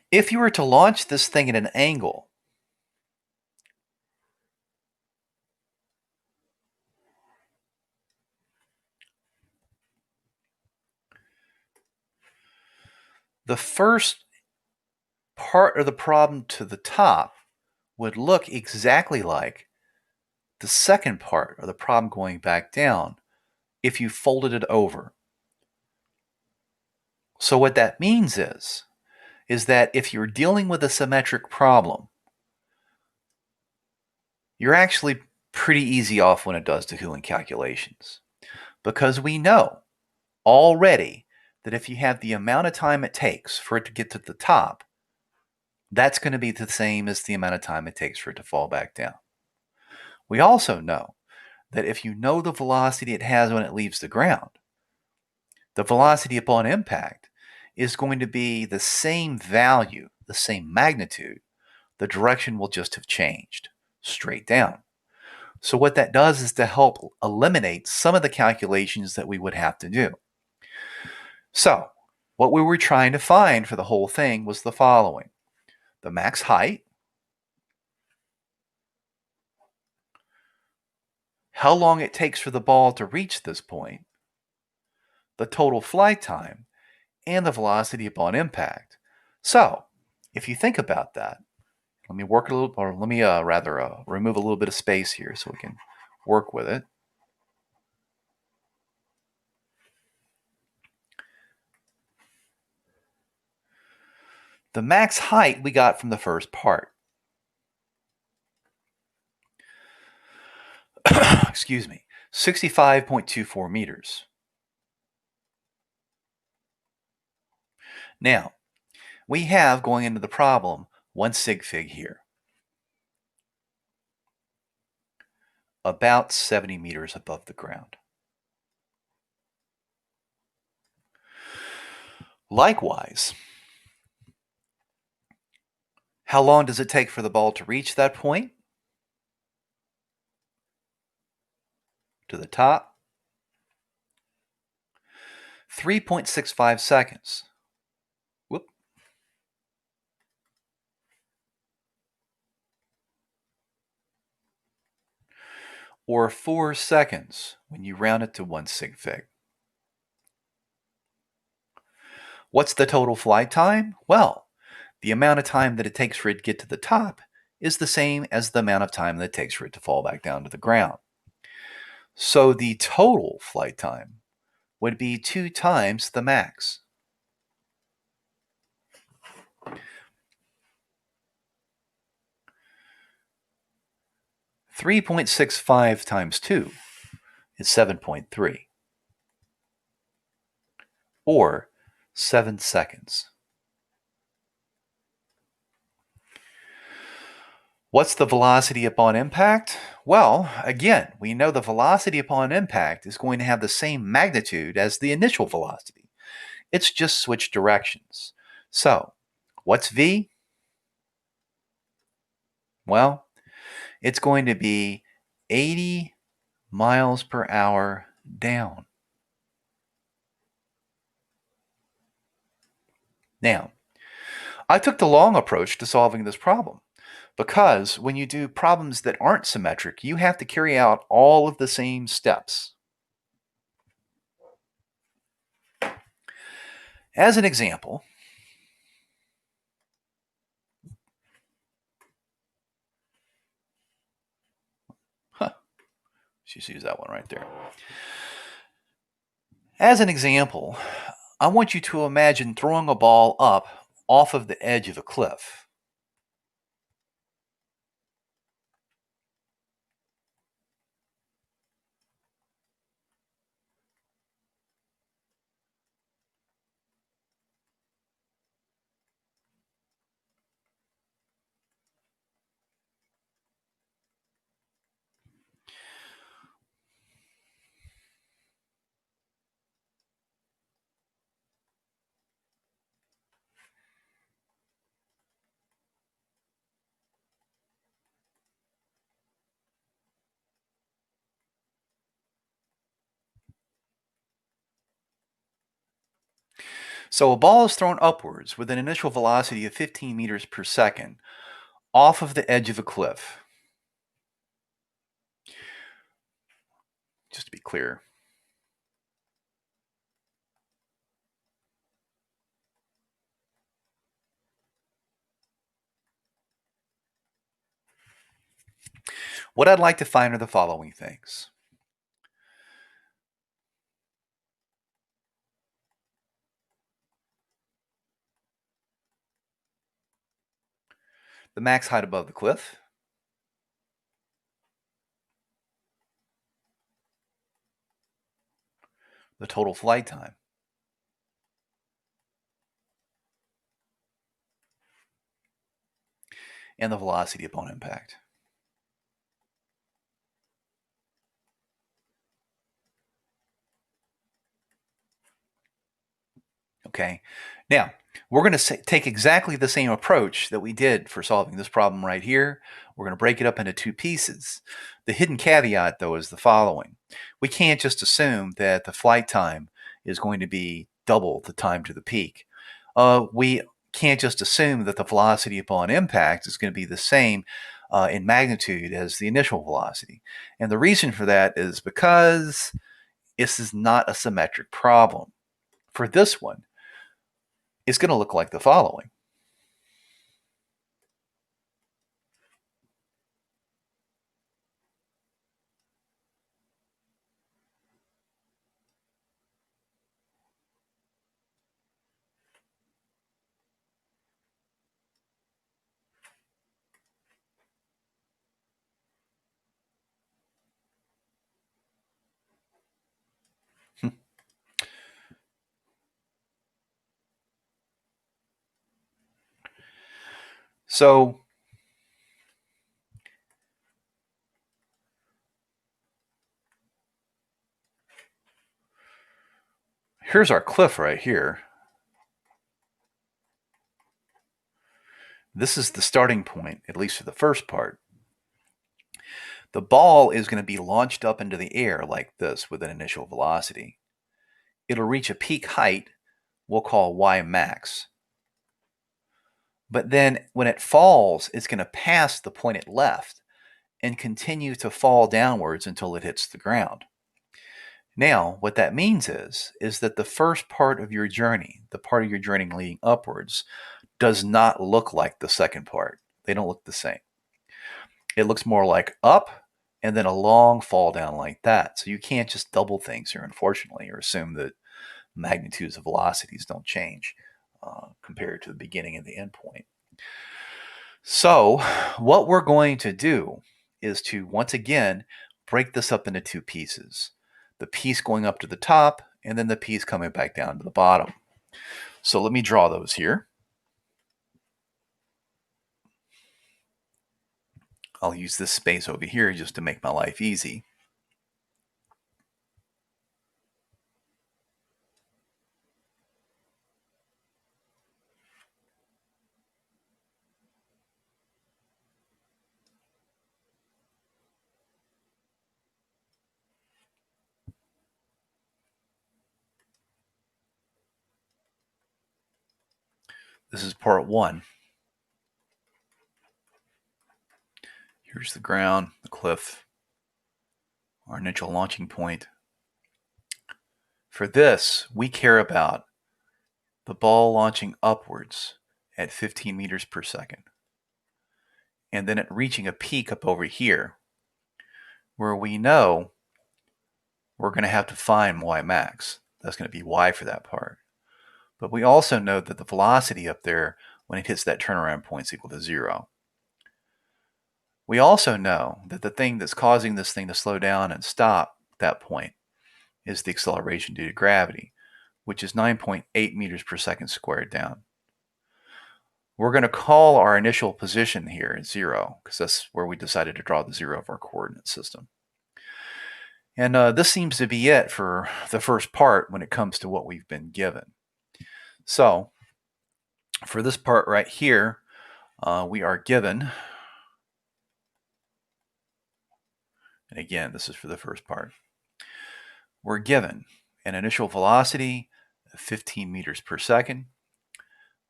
If you were to launch this thing at an angle, the first part of the problem to the top would look exactly like the second part of the problem going back down if you folded it over. So what that means is that if you're dealing with a symmetric problem, you're actually pretty easy off when it does to Hoolan calculations, because we know already that if you have the amount of time it takes for it to get to the top, that's going to be the same as the amount of time it takes for it to fall back down. We also know that if you know the velocity it has when it leaves the ground, the velocity upon impact is going to be the same value, the same magnitude. The direction will just have changed straight down. So what that does is to help eliminate some of the calculations that we would have to do. So what we were trying to find for the whole thing was the following: the max height, how long it takes for the ball to reach this point, the total flight time, and the velocity upon impact. So, if you think about that, let me work a little, or let me remove a little bit of space here so we can work with it. The max height we got from the first part. Excuse me, 65.24 meters. Now, we have, going into the problem, one sig fig here, about 70 meters above the ground. Likewise, how long does it take for the ball to reach that point? To the top? 3.65 seconds. Whoop. Or 4 seconds when you round it to 1 sig fig. What's the total flight time? Well, the amount of time that it takes for it to get to the top is the same as the amount of time that it takes for it to fall back down to the ground. So the total flight time would be 2 times the max. .65 times 2 is 7.3, or 7 seconds. What's the velocity upon impact? Well, again, we know the velocity upon impact is going to have the same magnitude as the initial velocity. It's just switched directions. So, what's v? Well, it's going to be 80 miles per hour down. Now, I took the long approach to solving this problem, because when you do problems that aren't symmetric, you have to carry out all of the same steps. As an example, just use that one right there. As an example, I want you to imagine throwing a ball up off of the edge of a cliff. So a ball is thrown upwards with an initial velocity of 15 meters per second off of the edge of a cliff. Just to be clear. What I'd like to find are the following things. The max height above the cliff, the total flight time, and the velocity upon impact. Okay, now we're going to take exactly the same approach that we did for solving this problem right here. We're going to break it up into 2 pieces. The hidden caveat, though, is the following. We can't just assume that the flight time is going to be double the time to the peak. We can't just assume that the velocity upon impact is going to be the same in magnitude as the initial velocity. And the reason for that is because this is not a symmetric problem. For this one, it's going to look like the following. So here's our cliff right here. This is the starting point, at least for the first part. The ball is going to be launched up into the air like this with an initial velocity. It'll reach a peak height we'll call y max. But then when it falls, it's going to pass the point it left and continue to fall downwards until it hits the ground. Now, what that means is that the first part of your journey, the part of your journey leading upwards, does not look like the second part. They don't look the same. It looks more like up and then a long fall down like that. So you can't just double things here, unfortunately, or assume that magnitudes of velocities don't change compared to the beginning and the end point. So what we're going to do is to, once again, break this up into two pieces. The piece going up to the top, and then the piece coming back down to the bottom. So let me draw those here. I'll use this space over here just to make my life easy. This is part one. Here's the ground, the cliff, our initial launching point. For this, we care about the ball launching upwards at 15 meters per second, and then it reaching a peak up over here, where we know we're going to have to find y max. That's going to be y for that part. But we also know that the velocity up there when it hits that turnaround point is equal to 0. We also know that the thing that's causing this thing to slow down and stop at that point is the acceleration due to gravity, which is 9.8 meters per second squared down. We're going to call our initial position here 0, because that's where we decided to draw the 0 of our coordinate system. And this seems to be it for the first part when it comes to what we've been given. So for this part right here, we are given, and again, this is for the first part, we're given an initial velocity of 15 meters per second.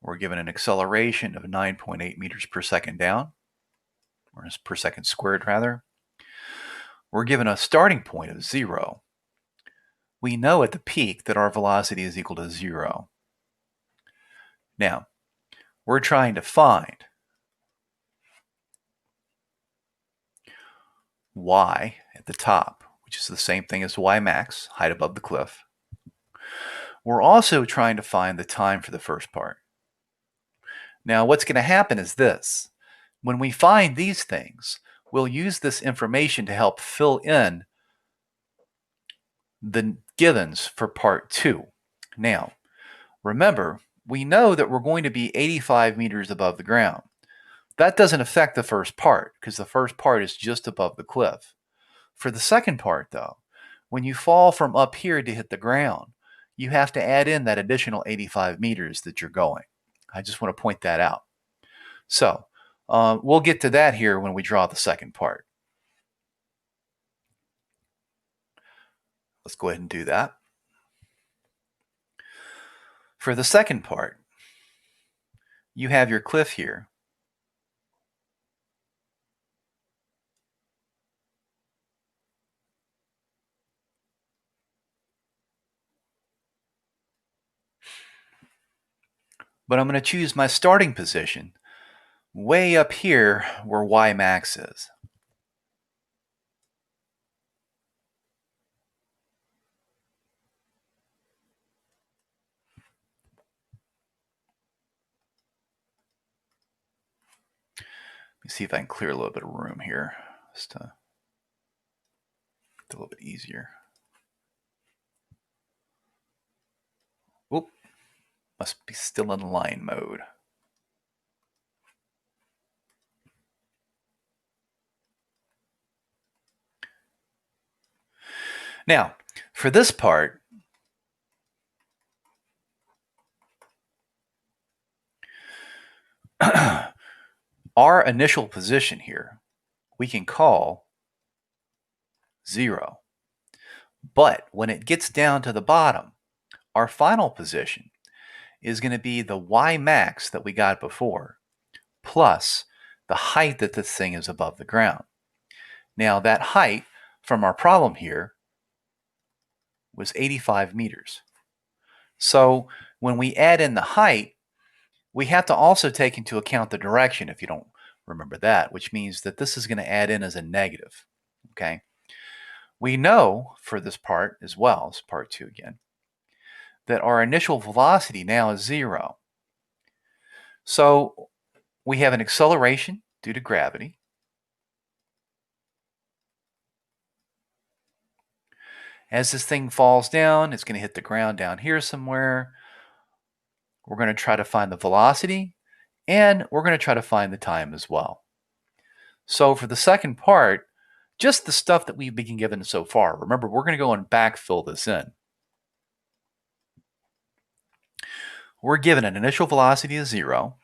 We're given an acceleration of 9.8 meters per second down, or per second squared rather. We're given a starting point of 0. We know at the peak that our velocity is equal to 0. Now, we're trying to find y at the top, which is the same thing as y max, height above the cliff. We're also trying to find the time for the first part. Now, what's going to happen is this. When we find these things, we'll use this information to help fill in the givens for part 2. Now, remember, we know that we're going to be 85 meters above the ground. That doesn't affect the first part because the first part is just above the cliff. For the second part, though, when you fall from up here to hit the ground, you have to add in that additional 85 meters that you're going. I just want to point that out. So we'll get to that here when we draw the second part. Let's go ahead and do that. For the second part, you have your cliff here. but I'm going to choose my starting position way up here where y max is. Let me see if I can clear a little bit of room here, just to make it a little bit easier. Oop, must be still in line mode. Now, for this part, our initial position here, we can call 0. But when it gets down to the bottom, our final position is going to be the y max that we got before, plus the height that this thing is above the ground. Now, that height from our problem here was 85 meters. So when we add in the height, we have to also take into account the direction, if you don't remember that, which means that this is going to add in as a negative. Okay. We know for this part as well, as part 2 again, that our initial velocity now is 0. So we have an acceleration due to gravity. As this thing falls down, it's going to hit the ground down here somewhere. We're going to try to find the velocity, and we're going to try to find the time as well. So for the second part, just the stuff that we've been given so far. Remember, we're going to go and backfill this in. We're given an initial velocity of 0.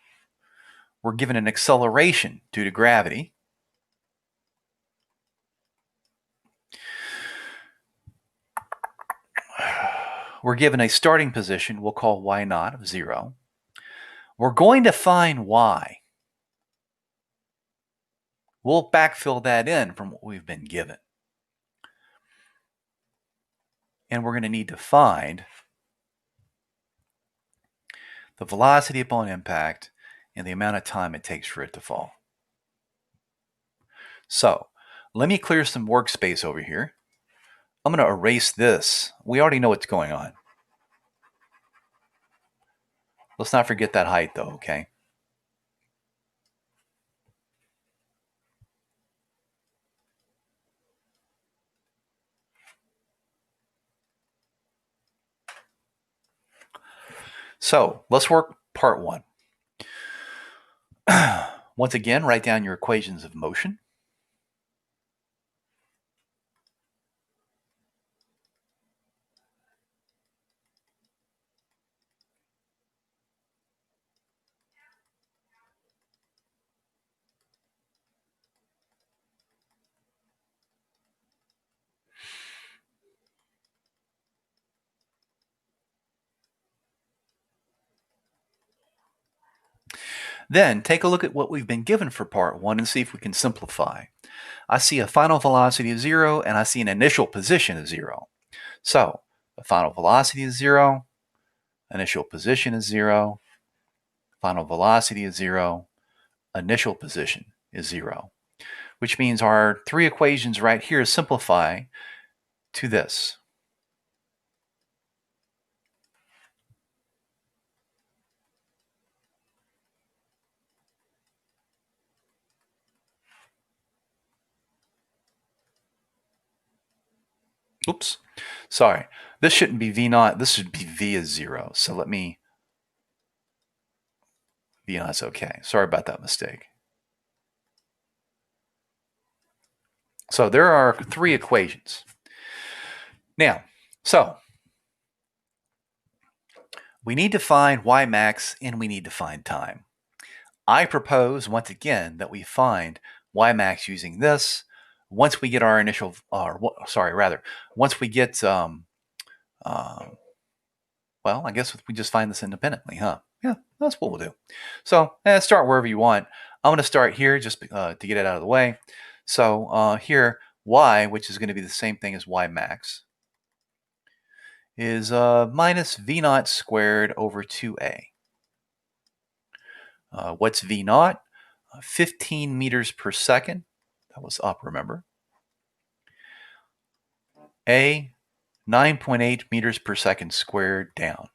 We're given an acceleration due to gravity. We're given a starting position we'll call y naught of 0. We're going to find y. We'll backfill that in from what we've been given. And we're going to need to find the velocity upon impact and the amount of time it takes for it to fall. So let me clear some workspace over here. I'm going to erase this. We already know what's going on. Let's not forget that height though, okay? So let's work part 1. Once again, write down your equations of motion. Then take a look at what we've been given for part 1 and see if we can simplify. I see a final velocity of 0 and I see an initial position of 0. So the final velocity is 0, initial position is 0, final velocity is 0, initial position is 0, which means our 3 equations right here simplify to this. Oops, sorry. This shouldn't be V naught. This should be V is 0. So let me, V naught's okay. Sorry about that mistake. So there are 3 equations. Now, so we need to find y max and we need to find time. I propose once again that we find y max using this. Once we get our initial, once we get, well, I guess we just find this independently, huh? Yeah, that's what we'll do. So start wherever you want. I'm going to start here just to get it out of the way. So here, y, which is going to be the same thing as y max, is minus v naught squared over 2a. What's V naught? 15 meters per second. That was up, remember. A, 9.8 meters per second squared down.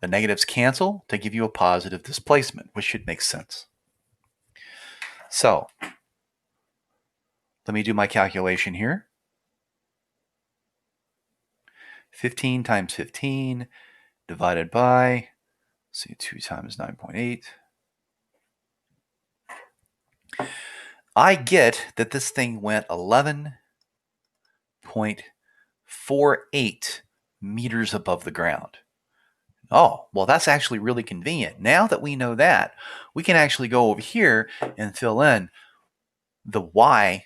The negatives cancel to give you a positive displacement, which should make sense. So, let me do my calculation here. 15 times 15 divided by, see, 2 times 9.8. I get that this thing went 11.48 meters above the ground. Oh, well, that's actually really convenient. Now that we know that, we can actually go over here and fill in the y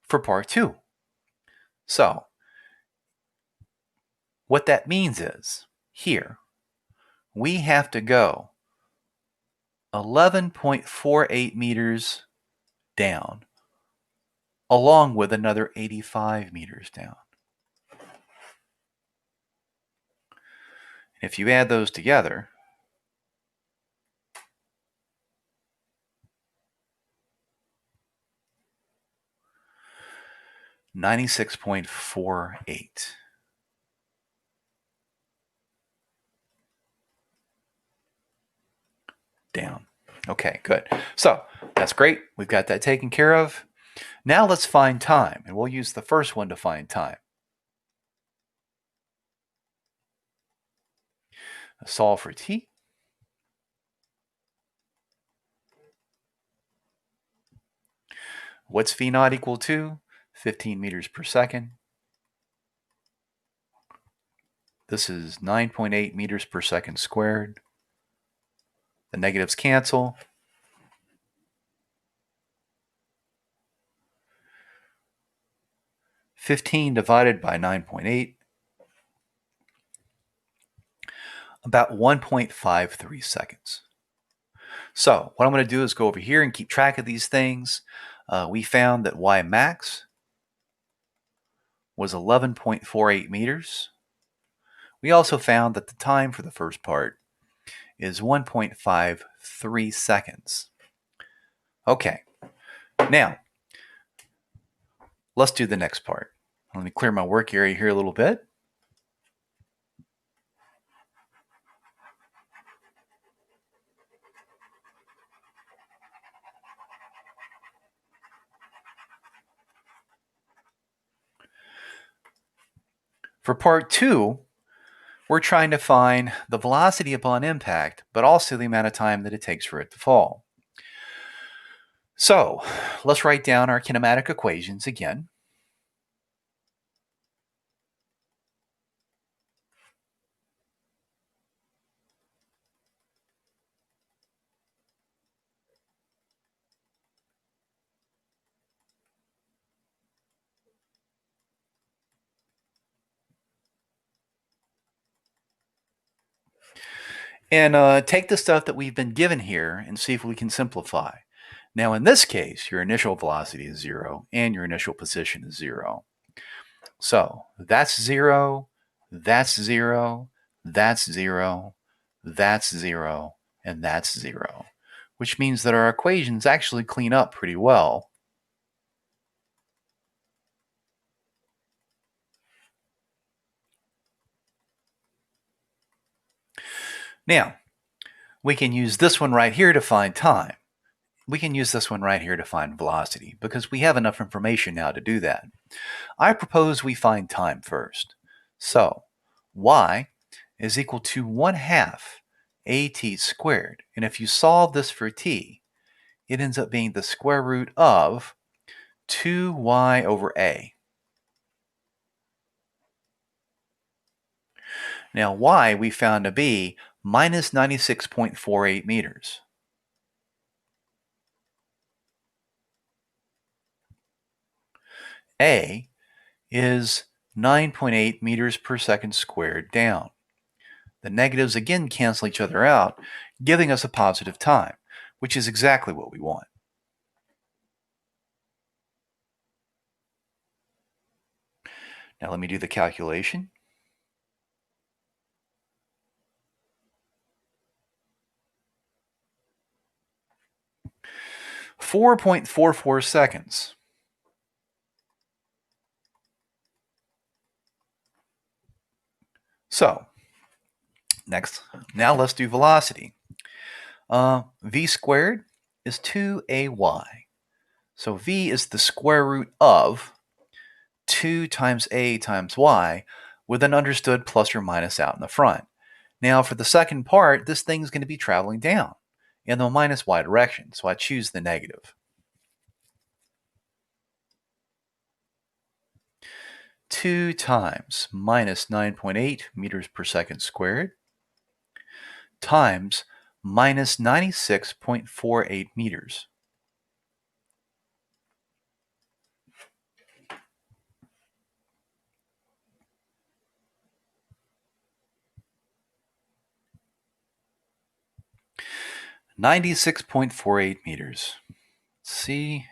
for part 2. So, what that means is, here, we have to go 11.48 meters down, along with another 85 meters down. If you add those together, $96.48. Down. Okay, good. So that's great. We've got that taken care of. Now let's find time, and we'll use the first one to find time. Solve for t. What's V naught equal to? 15 meters per second. This is 9.8 meters per second squared. The negatives cancel. (15 divided by 9.8), about 1.53 seconds. So what I'm going to do is go over here and keep track of these things. We found that y max was 11.48 meters. We also found that the time for the first part is 1.53 seconds. Okay, now let's do the next part. Let me clear my work area here a little bit. For part 2, we're trying to find the velocity upon impact, but also the amount of time that it takes for it to fall. So let's write down our kinematic equations again. And take the stuff that we've been given here and see if we can simplify. Now, in this case, your initial velocity is 0 and your initial position is 0. So that's 0, that's 0, that's 0, that's 0, and that's 0, which means that our equations actually clean up pretty well. Now, we can use this one right here to find time. We can use this one right here to find velocity because we have enough information now to do that. I propose we find time first. So y is equal to 1/2 at squared. And if you solve this for t, it ends up being the square root of 2y over a. Now y we found to be minus 96.48 meters. A is 9.8 meters per second squared down. The negatives again cancel each other out, giving us a positive time, which is exactly what we want. Now let me do the calculation. 4.44 seconds. So, next, now let's do velocity. V squared is 2ay. So v is the square root of 2 times a times y with an understood plus or minus out in the front. Now for the second part, this thing's going to be traveling down in the minus y direction, so I choose the negative. 2 times minus 9.8 meters per second squared times minus 96.48 meters. $96.48 meters. Let's see.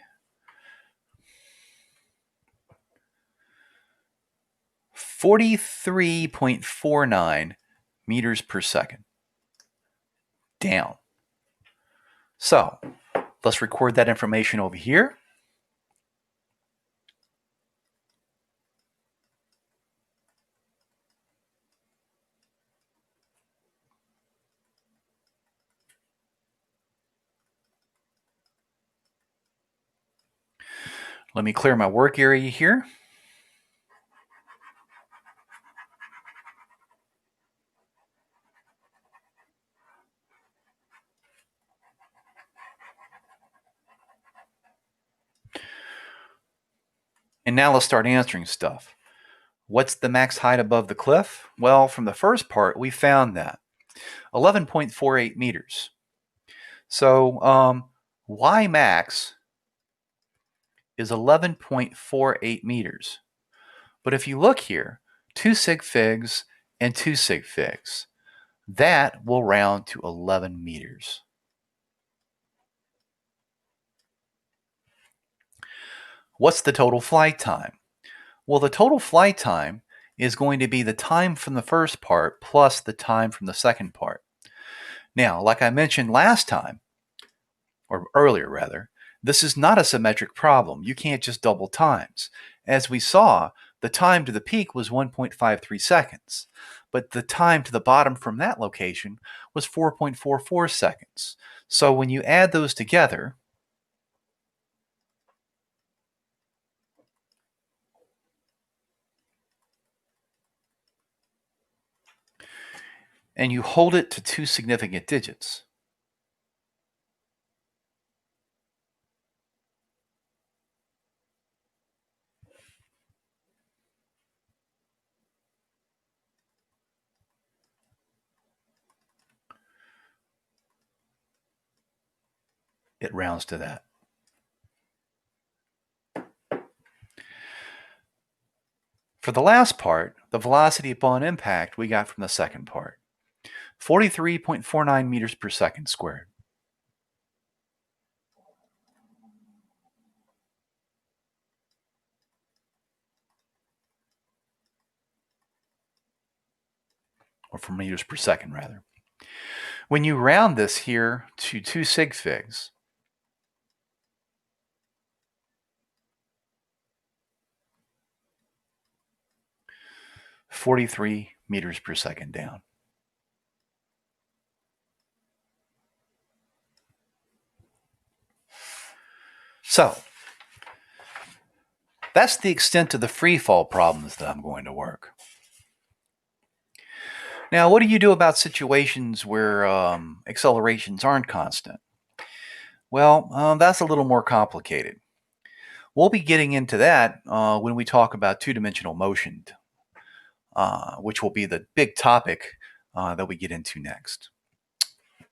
43.49 meters per second. Down. So, let's record that information over here. Let me clear my work area here. And now let's start answering stuff. What's the max height above the cliff? Well, from the first part, we found that 11.48 meters. So Y max is 11.48 meters. But if you look here, 2 sig figs and 2 sig figs, that will round to 11 meters. What's the total flight time? Well, the total flight time is going to be the time from the first part plus the time from the second part. Now, like I mentioned last time, or earlier rather, this is not a symmetric problem. You can't just double times. As we saw, the time to the peak was 1.53 seconds, but the time to the bottom from that location was 4.44 seconds. So when you add those together, and you hold it to 2 significant digits, it rounds to that. For the last part, the velocity upon impact we got from the second part, 43.49 meters per second squared. Or for meters per second, rather. When you round this here to 2 sig figs, .43 meters per second down. So, that's the extent of the free fall problems that I'm going to work. Now, what do you do about situations where accelerations aren't constant? Well, that's a little more complicated. We'll be getting into that when we talk about two-dimensional motion, which will be the big topic that we get into next.